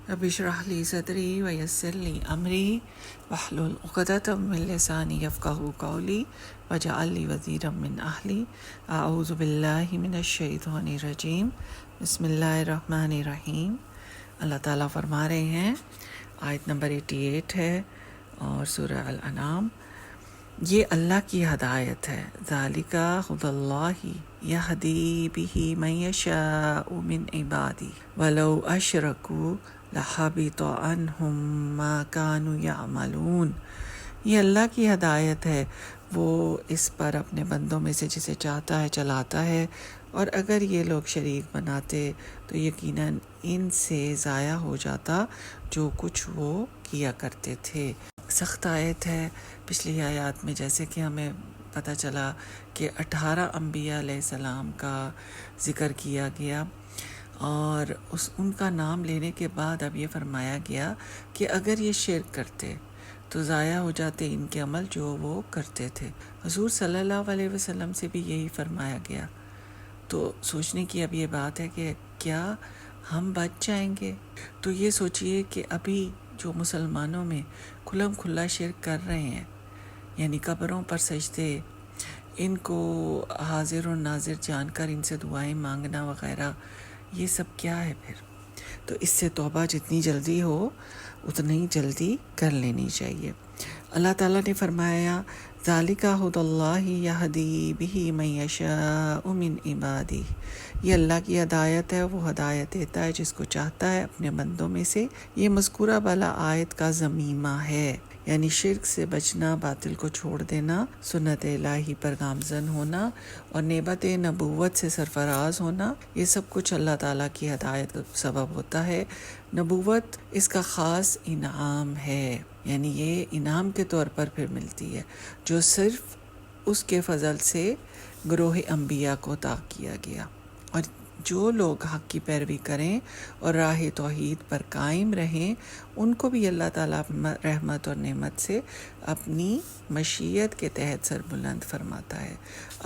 رب اشرح لی صدری ویسر لی امری واحلل عقدۃ من لسانی یفقہوا قولی واجعل لی وزیرا من اہلی اعوذ باللہ من الشیطان الرجیم بسم اللہ الرحمن الرحیم۔ اللہ تعالیٰ فرما رہے ہیں، آیت نمبر 88 ہے اور سورہ الانعام، یہ اللہ کی ہدایت ہے۔ ذالک ھدی اللہ یہدی بہ من یشاء من عبادہ ولو اشرکوا لحبط عنہم ما کانوا یعملون۔ یہ اللہ کی ہدایت ہے، وہ اس پر اپنے بندوں میں سے جسے چاہتا ہے چلاتا ہے، اور اگر یہ لوگ شریک بناتے تو یقیناً ان سے ضائع ہو جاتا جو کچھ وہ کیا کرتے تھے۔ سخت آیت ہے۔ پچھلی آیات میں جیسے کہ ہمیں پتہ چلا کہ 18 انبیاء علیہ السلام کا ذکر کیا گیا، اور ان کا نام لینے کے بعد اب یہ فرمایا گیا کہ اگر یہ شرک کرتے تو ضائع ہو جاتے ان کے عمل جو وہ کرتے تھے۔ حضور صلی اللہ علیہ وسلم سے بھی یہی فرمایا گیا۔ تو سوچنے کی اب یہ بات ہے کہ کیا ہم بچ جائیں گے؟ تو یہ سوچئے کہ ابھی جو مسلمانوں میں کھلم کھلا شرک کر رہے ہیں، یعنی قبروں پر سجدے، ان کو حاضر و ناظر جان کر ان سے دعائیں مانگنا وغیرہ، یہ سب کیا ہے پھر؟ تو اس سے توبہ جتنی جلدی ہو اتنی جلدی کر لینی چاہیے۔ اللہ تعالیٰ نے فرمایا ذالک ھدی اللہ یہدی بہ من یشاء من عبادہ، یہ اللہ کی ہدایت ہے، وہ ہدایت دیتا ہے جس کو چاہتا ہے اپنے بندوں میں سے۔ یہ مذکورہ بالا آیت کا ضمیمہ ہے، یعنی شرک سے بچنا، باطل کو چھوڑ دینا، سنت الہی پر گامزن ہونا اور نعمت نبوت سے سرفراز ہونا، یہ سب کچھ اللہ تعالیٰ کی ہدایت کا سبب ہوتا ہے۔ نبوت اس کا خاص انعام ہے، یعنی یہ انعام کے طور پر پھر ملتی ہے جو صرف اس کے فضل سے گروہ انبیاء کو عطا کیا گیا، اور جو لوگ حق کی پیروی کریں اور راہ توحید پر قائم رہیں ان کو بھی اللہ تعالیٰ رحمت اور نعمت سے اپنی مشیت کے تحت سربلند فرماتا ہے۔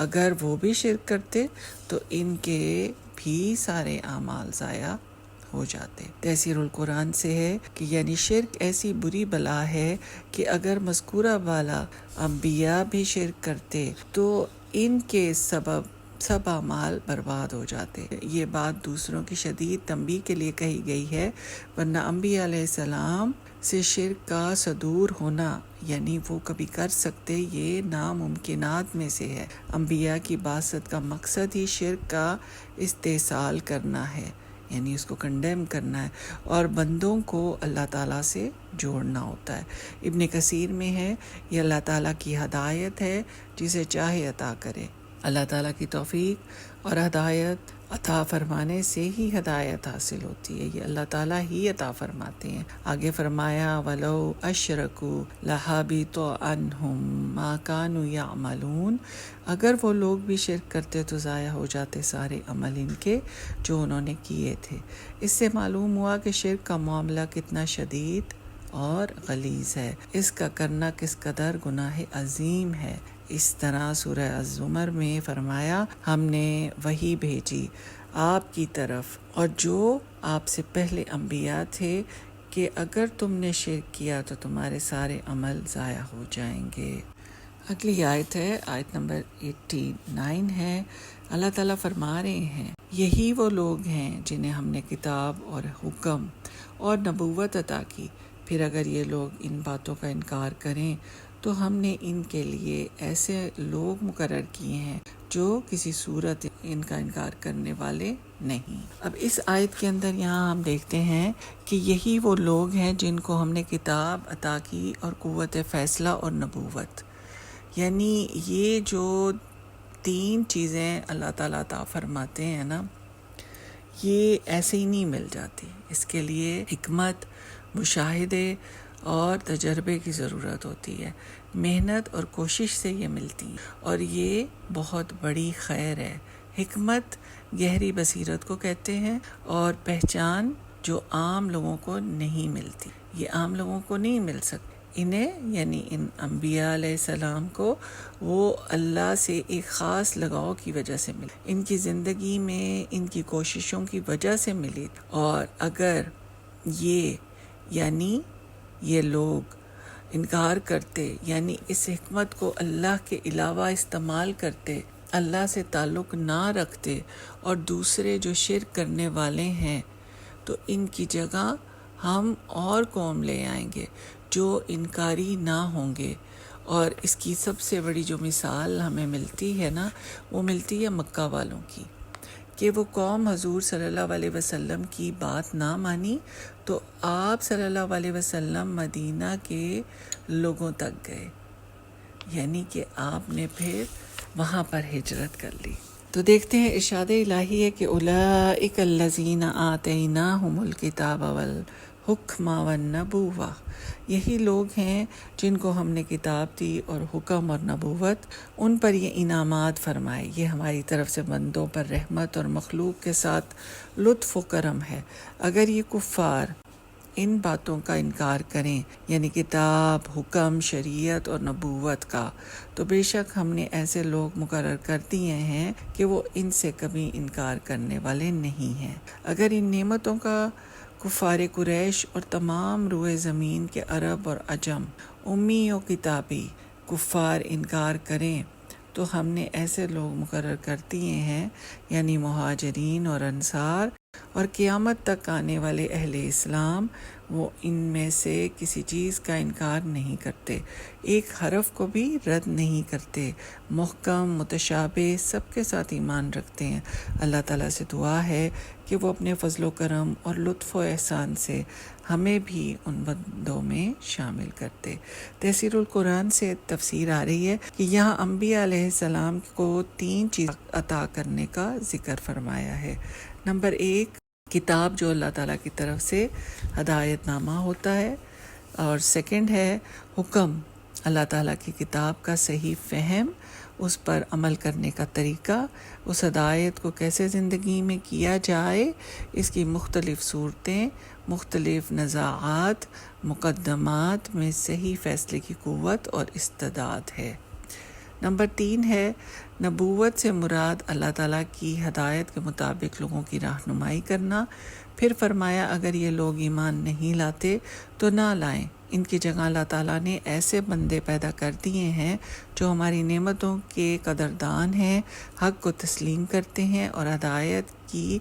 اگر وہ بھی شرک کرتے تو ان کے بھی سارے اعمال ضائع ہو جاتے۔ تفسیر القرآن سے ہے کہ یعنی شرک ایسی بری بلا ہے کہ اگر مذکورہ بالا انبیاء بھی شرک کرتے تو ان کے سبب سب اعمال برباد ہو جاتے۔ یہ بات دوسروں کی شدید تنبیہ کے لیے کہی گئی ہے، ورنہ انبیاء علیہ السلام سے شرک کا صدور ہونا، یعنی وہ کبھی کر سکتے، یہ ناممکنات میں سے ہے۔ انبیاء کی بعثت کا مقصد ہی شرک کا استحصال کرنا ہے، یعنی اس کو کنڈیم کرنا ہے، اور بندوں کو اللہ تعالیٰ سے جوڑنا ہوتا ہے۔ ابن کثیر میں ہے یہ اللہ تعالیٰ کی ہدایت ہے، جسے چاہے عطا کرے۔ اللہ تعالیٰ کی توفیق اور ہدایت عطا فرمانے سے ہی ہدایت حاصل ہوتی ہے، یہ اللہ تعالیٰ ہی عطا فرماتے ہیں۔ آگے فرمایا وَلَوْ أَشْرَكُوا لَحَبِطَ عَنْهُمْ مَا كَانُوا يَعْمَلُونَ، اگر وہ لوگ بھی شرک کرتے تو ضائع ہو جاتے سارے عمل ان کے جو انہوں نے کیے تھے۔ اس سے معلوم ہوا کہ شرک کا معاملہ کتنا شدید اور غلیظ ہے، اس کا کرنا کس قدر گناہ عظیم ہے۔ اس طرح سورہ الزمر میں فرمایا ہم نے وحی بھیجی آپ کی طرف اور جو آپ سے پہلے انبیاء تھے کہ اگر تم نے شرک کیا تو تمہارے سارے عمل ضائع ہو جائیں گے۔ اگلی آیت ہے، آیت نمبر 89 ہے۔ اللہ تعالیٰ فرما رہے ہیں یہی وہ لوگ ہیں جنہیں ہم نے کتاب اور حکم اور نبوت عطا کی، پھر اگر یہ لوگ ان باتوں کا انکار کریں تو ہم نے ان کے لیے ایسے لوگ مقرر کیے ہیں جو کسی صورت ان کا انکار کرنے والے نہیں۔ اب اس آیت کے اندر یہاں ہم دیکھتے ہیں کہ یہی وہ لوگ ہیں جن کو ہم نے کتاب عطا کی اور قوت فیصلہ اور نبوت، یعنی یہ جو 3 چیزیں اللہ تعالیٰ عطا فرماتے ہیں نا، یہ ایسے ہی نہیں مل جاتی، اس کے لیے حکمت، مشاہدے اور تجربے کی ضرورت ہوتی ہے، محنت اور کوشش سے یہ ملتی ہیں، اور یہ بہت بڑی خیر ہے۔ حکمت گہری بصیرت کو کہتے ہیں، اور پہچان جو عام لوگوں کو نہیں ملتی، یہ عام لوگوں کو نہیں مل سکتی، انہیں یعنی ان انبیاء علیہ السلام کو وہ اللہ سے ایک خاص لگاؤ کی وجہ سے ملی، ان کی زندگی میں ان کی کوششوں کی وجہ سے ملی، اور اگر یہ لوگ انکار کرتے، یعنی اس حکمت کو اللہ کے علاوہ استعمال کرتے، اللہ سے تعلق نہ رکھتے، اور دوسرے جو شرک کرنے والے ہیں تو ان کی جگہ ہم اور قوم لے آئیں گے جو انکاری نہ ہوں گے۔ اور اس کی سب سے بڑی جو مثال ہمیں ملتی ہے نا، وہ ملتی ہے مکہ والوں کی، کہ وہ قوم حضور صلی اللہ علیہ وسلم کی بات نہ مانی تو آپ صلی اللہ علیہ وسلم مدینہ کے لوگوں تک گئے، یعنی کہ آپ نے پھر وہاں پر ہجرت کر لی۔ تو دیکھتے ہیں ارشاد الہی ہے کہ اولئک الذین آتیناہم الکتاب والحکم والنبوۃ، یہی لوگ ہیں جن کو ہم نے کتاب دی اور حکم اور نبوت، ان پر یہ انعامات فرمائے۔ یہ ہماری طرف سے بندوں پر رحمت اور مخلوق کے ساتھ لطف و کرم ہے۔ اگر یہ کفار ان باتوں کا انکار کریں، یعنی کتاب، حکم، شریعت اور نبوت کا، تو بے شک ہم نے ایسے لوگ مقرر کر دیے ہیں کہ وہ ان سے کبھی انکار کرنے والے نہیں ہیں۔ اگر ان نعمتوں کا کفار قریش اور تمام روئے زمین کے عرب اور عجم، امی و کتابی کفار انکار کریں تو ہم نے ایسے لوگ مقرر کر دیے ہیں، یعنی مہاجرین اور انصار اور قیامت تک آنے والے اہل اسلام، وہ ان میں سے کسی چیز کا انکار نہیں کرتے، ایک حرف کو بھی رد نہیں کرتے، محکم متشابہ سب کے ساتھ ایمان رکھتے ہیں۔ اللہ تعالیٰ سے دعا ہے کہ وہ اپنے فضل و کرم اور لطف و احسان سے ہمیں بھی ان بندوں میں شامل کرتے۔ تفسیر القرآن سے تفسیر آ رہی ہے کہ یہاں انبیاء علیہ السلام کو 3 چیز عطا کرنے کا ذکر فرمایا ہے۔ نمبر 1، کتاب جو اللہ تعالیٰ کی طرف سے ہدایت نامہ ہوتا ہے، اور سیکنڈ ہے حکم، اللہ تعالیٰ کی کتاب کا صحیح فہم، اس پر عمل کرنے کا طریقہ، اس ہدایت کو کیسے زندگی میں کیا جائے، اس کی مختلف صورتیں، مختلف نزاعات، مقدمات میں صحیح فیصلے کی قوت اور استعداد ہے۔ نمبر 3 ہے نبوت سے مراد اللہ تعالیٰ کی ہدایت کے مطابق لوگوں کی رہنمائی کرنا۔ پھر فرمایا اگر یہ لوگ ایمان نہیں لاتے تو نہ لائیں، ان کی جگہ اللہ تعالیٰ نے ایسے بندے پیدا کر دیے ہیں جو ہماری نعمتوں کے قدردان ہیں، حق کو تسلیم کرتے ہیں اور ہدایت کی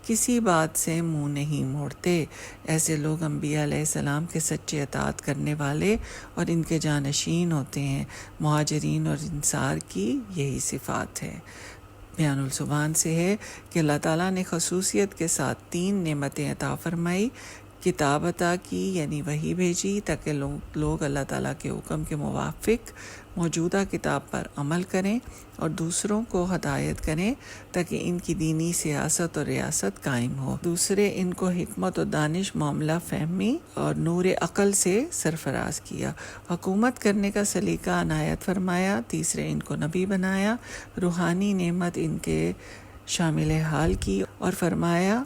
کسی بات سے منہ نہیں موڑتے۔ ایسے لوگ انبیاء علیہ السلام کے سچے اطاعت کرنے والے اور ان کے جانشین ہوتے ہیں۔ مہاجرین اور انصار کی یہی صفات ہے۔ بیان السبحان سے ہے کہ اللہ تعالیٰ نے خصوصیت کے ساتھ 3 نعمتیں عطا فرمائی، کتاب عطا کی یعنی وحی بھیجی تاکہ لوگ اللہ تعالیٰ کے حکم کے موافق موجودہ کتاب پر عمل کریں، اور دوسروں کو ہدایت کریں تاکہ ان کی دینی سیاست اور ریاست قائم ہو۔ دوسرے ان کو حکمت و دانش، معاملہ فہمی اور نور عقل سے سرفراز کیا، حکومت کرنے کا سلیقہ عنایت فرمایا۔ تیسرے ان کو نبی بنایا، روحانی نعمت ان کے شامل حال کی، اور فرمایا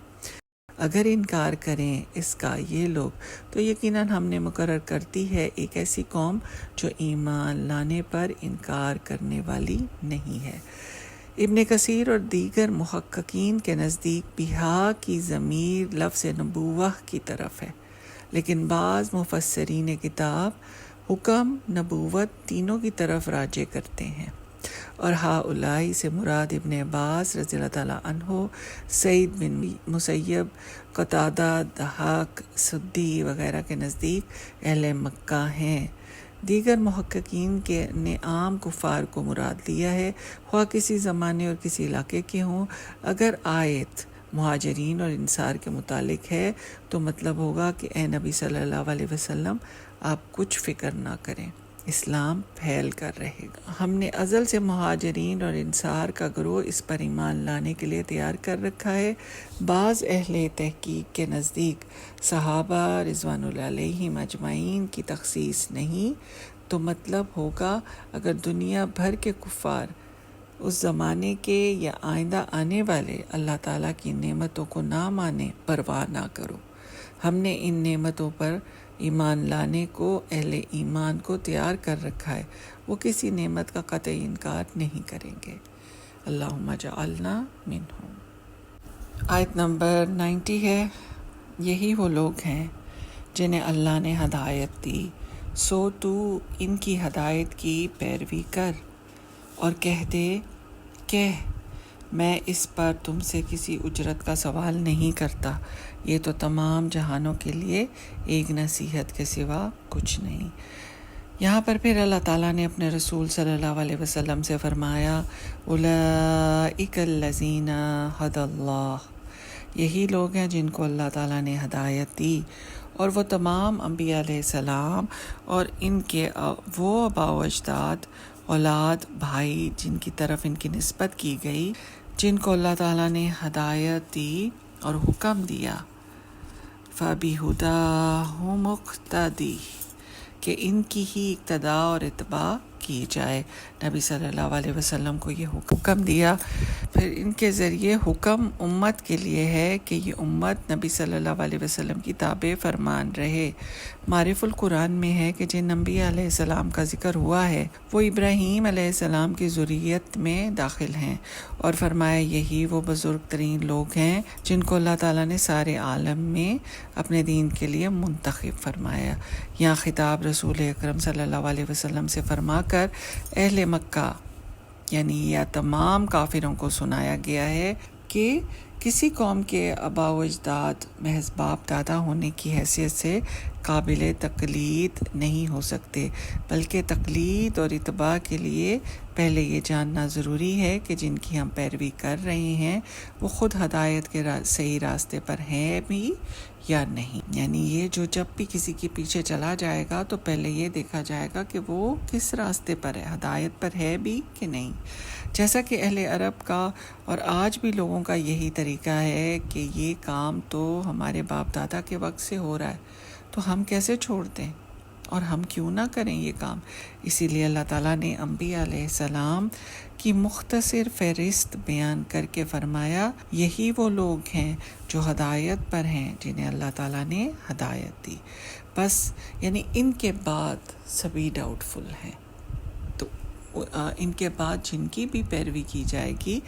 اگر انکار کریں اس کا یہ لوگ تو یقیناً ہم نے مقرر کرتی ہے ایک ایسی قوم جو ایمان لانے پر انکار کرنے والی نہیں ہے۔ ابن کثیر اور دیگر محققین کے نزدیک بہا کی ضمیر لفظ نبوہ کی طرف ہے، لیکن بعض مفسرین کتاب حکم، نبوت تینوں کی طرف راجع کرتے ہیں، اور ہؤلاء سے مراد ابن عباس رضی اللہ تعالیٰ عنہ، سعید بن مسیب، قتادہ، ضحاک، سدی وغیرہ کے نزدیک اہل مکہ ہیں۔ دیگر محققین نے عام کفار کو مراد لیا ہے، خواہ کسی زمانے اور کسی علاقے کے ہوں۔ اگر آیت مہاجرین اور انصار کے متعلق ہے تو مطلب ہوگا کہ اے نبی صلی اللہ علیہ وسلم آپ کچھ فکر نہ کریں، اسلام پھیل کر رہے گا۔ ہم نے ازل سے مہاجرین اور انصار کا گروہ اس پر ایمان لانے کے لیے تیار کر رکھا ہے۔ بعض اہل تحقیق کے نزدیک صحابہ رضوان اللہ علیہم اجمعین کی تخصیص نہیں، تو مطلب ہوگا اگر دنیا بھر کے کفار اس زمانے کے یا آئندہ آنے والے اللہ تعالیٰ کی نعمتوں کو نہ مانے، پرواہ نہ کرو، ہم نے ان نعمتوں پر ایمان لانے کو، اہل ایمان کو تیار کر رکھا ہے، وہ کسی نعمت کا قطعی انکار نہیں کریں گے۔ اللہم اجعلنا منہم۔ آیت نمبر 90 ہے یہی وہ لوگ ہیں جنہیں اللہ نے ہدایت دی، سو تو ان کی ہدایت کی پیروی کر اور کہہ دے کہ میں اس پر تم سے کسی اجرت کا سوال نہیں کرتا، یہ تو تمام جہانوں کے لیے ایک نصیحت کے سوا کچھ نہیں۔ یہاں پر پھر اللہ تعالیٰ نے اپنے رسول صلی اللہ علیہ وسلم سے فرمایا اولئک الذین ھدی اللہ، یہی لوگ ہیں جن کو اللہ تعالیٰ نے ہدایت دی، اور وہ تمام انبیاء علیہ السلام اور ان کے وہ آباء و اجداد، اولاد، بھائی جن کی طرف ان کی نسبت کی گئی، جن کو اللہ تعالیٰ نے ہدایت دی اور حکم دیا، فَبِہُدَاهُ مُقْتَدِی، کہ ان کی ہی اقتداء اور اتباع کی جائے۔ نبی صلی اللہ علیہ وسلم کو یہ حکم دیا، پھر ان کے ذریعے حکم امت کے لیے ہے کہ یہ امت نبی صلی اللہ علیہ وسلم کی تابع فرمان رہے۔ معرف القرآن میں ہے کہ جن انبیاء علیہ السلام کا ذکر ہوا ہے وہ ابراہیم علیہ السلام کی ذریت میں داخل ہیں، اور فرمایا یہی وہ بزرگ ترین لوگ ہیں جن کو اللہ تعالیٰ نے سارے عالم میں اپنے دین کے لیے منتخب فرمایا۔ یہاں خطاب رسول اکرم صلی اللہ علیہ وسلم سے فرما کر اہل مکہ یعنی یا تمام کافروں کو سنایا گیا ہے کہ کسی قوم کے آباء و اجداد محض باپ دادا ہونے کی حیثیت سے قابل تقلید نہیں ہو سکتے، بلکہ تقلید اور اتباع کے لیے پہلے یہ جاننا ضروری ہے کہ جن کی ہم پیروی کر رہے ہیں وہ خود ہدایت کے صحیح راستے پر ہیں بھی یا نہیں۔ یعنی یہ جو جب بھی کسی کے پیچھے چلا جائے گا تو پہلے یہ دیکھا جائے گا کہ وہ کس راستے پر ہے، ہدایت پر ہے بھی کہ نہیں۔ جیسا کہ اہل عرب کا اور آج بھی لوگوں کا یہی طریقہ ہے کہ یہ کام تو ہمارے باپ دادا کے وقت سے ہو رہا ہے تو ہم کیسے چھوڑ دیں اور ہم کیوں نہ کریں یہ کام۔ اسی لیے اللہ تعالیٰ نے انبیاء علیہ السلام کی مختصر فہرست بیان کر کے فرمایا یہی وہ لوگ ہیں جو ہدایت پر ہیں جنہیں اللہ تعالیٰ نے ہدایت دی، بس یعنی ان کے بعد سبھی ڈاؤٹ فل ہیں، تو ان کے بعد جن کی بھی پیروی کی جائے گی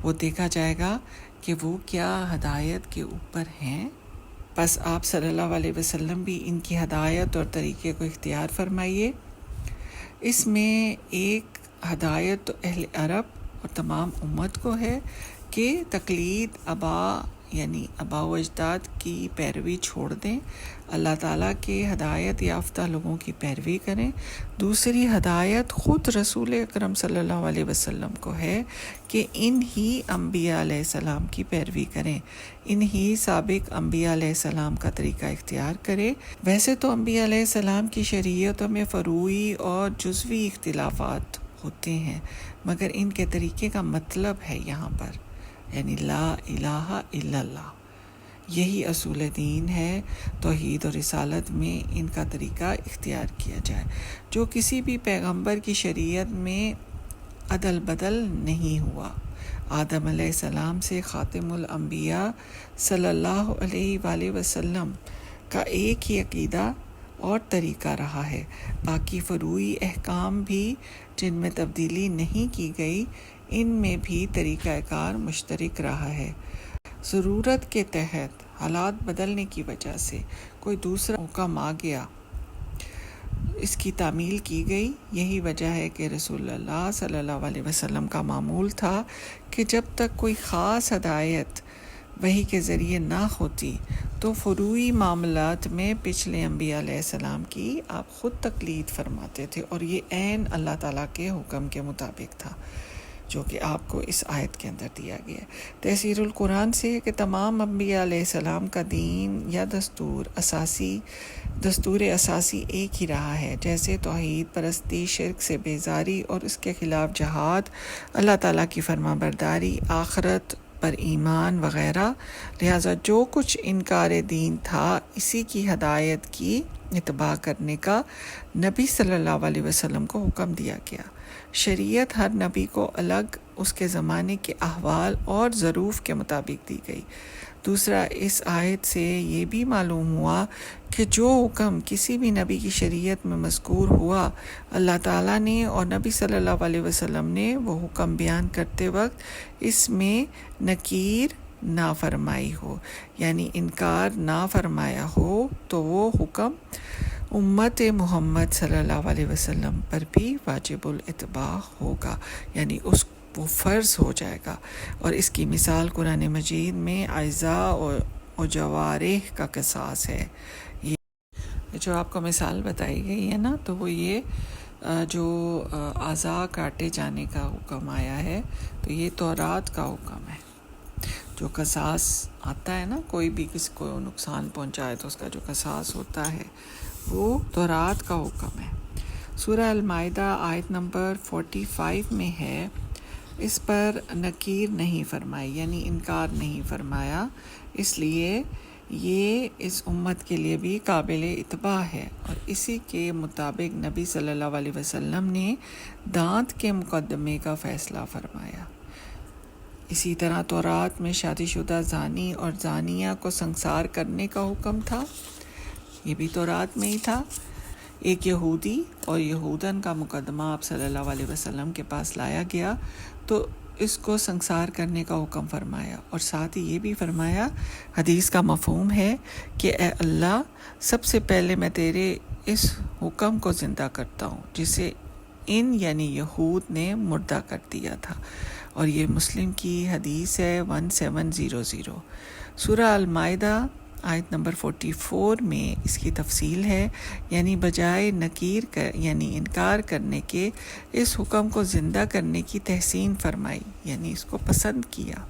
وہ دیکھا جائے گا کہ وہ کیا ہدایت کے اوپر ہیں۔ بس آپ صلی اللہ علیہ وسلم بھی ان کی ہدایت اور طریقے کو اختیار فرمائیے۔ اس میں ایک ہدایت تو اہل عرب اور تمام امت کو ہے کہ تقلید یعنی آباء و اجداد کی پیروی چھوڑ دیں، اللہ تعالیٰ کے ہدایت یافتہ لوگوں کی پیروی کریں۔ دوسری ہدایت خود رسول اکرم صلی اللہ علیہ وسلم کو ہے کہ ان ہی انبیاء علیہ السلام کی پیروی کریں، ان ہی سابق انبیاء علیہ السلام کا طریقہ اختیار کرے۔ ویسے تو انبیاء علیہ السلام کی شریعتوں میں فروعی اور جزوی اختلافات ہوتے ہیں، مگر ان کے طریقے کا مطلب ہے یہاں پر یعنی لا الہ الا اللہ، یہی اصول دین ہے۔ توحید اور رسالت میں ان کا طریقہ اختیار کیا جائے، جو کسی بھی پیغمبر کی شریعت میں عدل بدل نہیں ہوا۔ آدم علیہ السلام سے خاتم الانبیاء صلی اللہ علیہ وآلہ وسلم کا ایک ہی عقیدہ اور طریقہ رہا ہے، باقی فروعی احکام بھی جن میں تبدیلی نہیں کی گئی ان میں بھی طریقہ کار مشترک رہا ہے۔ ضرورت کے تحت حالات بدلنے کی وجہ سے کوئی دوسرا حکم آ گیا، اس کی تعمیل کی گئی۔ یہی وجہ ہے کہ رسول اللہ صلی اللہ علیہ وسلم کا معمول تھا کہ جب تک کوئی خاص ہدایت وحی کے ذریعے نہ ہوتی تو فروعی معاملات میں پچھلے انبیاء علیہ السلام کی آپ خود تقلید فرماتے تھے، اور یہ عین اللہ تعالیٰ کے حکم کے مطابق تھا جو کہ آپ کو اس آیت کے اندر دیا گیا ہے۔ تفسیر القرآن سے ہے کہ تمام انبیاء علیہ السلام کا دین یا دستور اساسی ایک ہی رہا ہے، جیسے توحید پرستی، شرک سے بیزاری اور اس کے خلاف جہاد، اللہ تعالیٰ کی فرما برداری، آخرت پر ایمان وغیرہ۔ لہٰذا جو کچھ انکار دین تھا اسی کی ہدایت کی اتباع کرنے کا نبی صلی اللہ علیہ وسلم کو حکم دیا گیا۔ شریعت ہر نبی کو الگ اس کے زمانے کے احوال اور ظروف کے مطابق دی گئی۔ دوسرا، اس آیت سے یہ بھی معلوم ہوا کہ جو حکم کسی بھی نبی کی شریعت میں مذکور ہوا، اللہ تعالیٰ نے اور نبی صلی اللہ علیہ وسلم نے وہ حکم بیان کرتے وقت اس میں نکیر نافرمائی ہو، یعنی انکار نہ فرمایا ہو، تو وہ حکم امت محمد صلی اللہ علیہ وسلم پر بھی واجب الاتباع ہوگا، یعنی وہ فرض ہو جائے گا۔ اور اس کی مثال قرآن مجید میں اعضاء و جوارح کا قصاص ہے۔ یہ جو آپ کو مثال بتائی گئی ہے نا، تو وہ یہ جو اعضاء کاٹے جانے کا حکم آیا ہے، تو یہ تورات کا حکم ہے۔ جو قصاص آتا ہے نا، کوئی بھی کسی کو نقصان پہنچائے تو اس کا جو قصاص ہوتا ہے وہ تورات کا حکم ہے۔ سورہ المائدہ آیت نمبر 45 میں ہے، اس پر نکیر نہیں فرمائی، یعنی انکار نہیں فرمایا، اس لیے یہ اس امت کے لیے بھی قابل اتباع ہے۔ اور اسی کے مطابق نبی صلی اللہ علیہ وسلم نے دانت کے مقدمے کا فیصلہ فرمایا۔ اسی طرح تورات میں شادی شدہ زانی اور زانیہ کو سنسار کرنے کا حکم تھا، یہ بھی تورات میں ہی تھا۔ ایک یہودی اور یہودن کا مقدمہ آپ صلی اللہ علیہ وسلم کے پاس لایا گیا تو اس کو سنسار کرنے کا حکم فرمایا، اور ساتھ ہی یہ بھی فرمایا، حدیث کا مفہوم ہے کہ اے اللہ، سب سے پہلے میں تیرے اس حکم کو زندہ کرتا ہوں جسے ان یعنی یہود نے مردہ کر دیا تھا، اور یہ مسلم کی حدیث ہے 1700۔ سورہ المائدہ آیت نمبر 44 میں اس کی تفصیل ہے، یعنی بجائے نکیر یعنی انکار کرنے کے اس حکم کو زندہ کرنے کی تحسین فرمائی، یعنی اس کو پسند کیا۔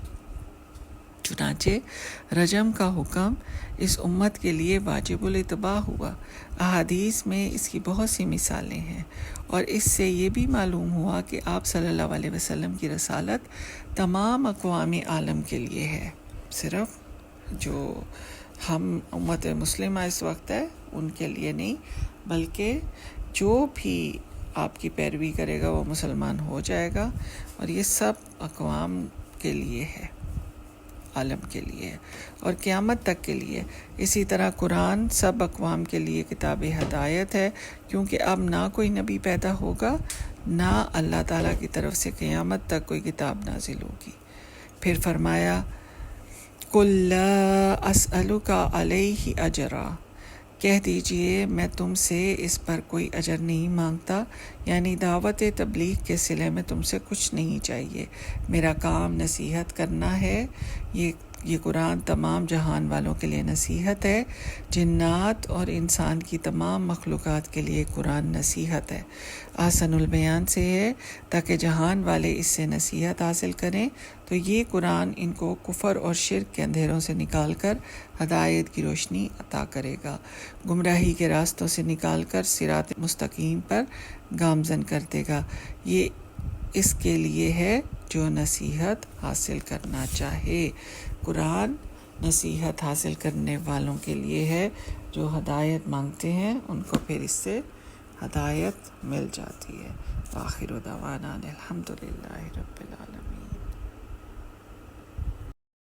چنانچہ رجم کا حکم اس امت کے لیے واجب الاتباع ہوا۔ احادیث میں اس کی بہت سی مثالیں ہیں، اور اس سے یہ بھی معلوم ہوا کہ آپ صلی اللہ علیہ وسلم کی رسالت تمام اقوام عالم کے لیے ہے، صرف جو ہم امت مسلمہ اس وقت ہے ان کے لیے نہیں، بلکہ جو بھی آپ کی پیروی کرے گا وہ مسلمان ہو جائے گا، اور یہ سب اقوام کے لیے ہے، عالم کے لیے ہے، اور قیامت تک کے لیے۔ اسی طرح قرآن سب اقوام کے لیے کتاب ہدایت ہے، کیونکہ اب نہ کوئی نبی پیدا ہوگا، نہ اللہ تعالیٰ کی طرف سے قیامت تک کوئی کتاب نازل ہوگی۔ پھر فرمایا قُل لَا أَسْأَلُكَ عَلَيْهِ أَجْرًا، کہہ دیجئے میں تم سے اس پر کوئی اجر نہیں مانگتا، یعنی دعوت تبلیغ کے صلے میں تم سے کچھ نہیں چاہیے، میرا کام نصیحت کرنا ہے۔ یہ قرآن تمام جہان والوں کے لیے نصیحت ہے، جنات اور انسان کی تمام مخلوقات کے لیے قرآن نصیحت ہے۔ احسن البیان سے ہے تاکہ جہان والے اس سے نصیحت حاصل کریں، تو یہ قرآن ان کو کفر اور شرک کے اندھیروں سے نکال کر ہدایت کی روشنی عطا کرے گا، گمراہی کے راستوں سے نکال کر صراط مستقیم پر گامزن کر دے گا۔ یہ اس کے لیے ہے جو نصیحت حاصل کرنا چاہے۔ قرآن نصیحت حاصل کرنے والوں کے لیے ہے، جو ہدایت مانگتے ہیں ان کو پھر اس سے ہدایت مل جاتی ہے۔ آخر دعوانا الحمدللہ رب العالمین۔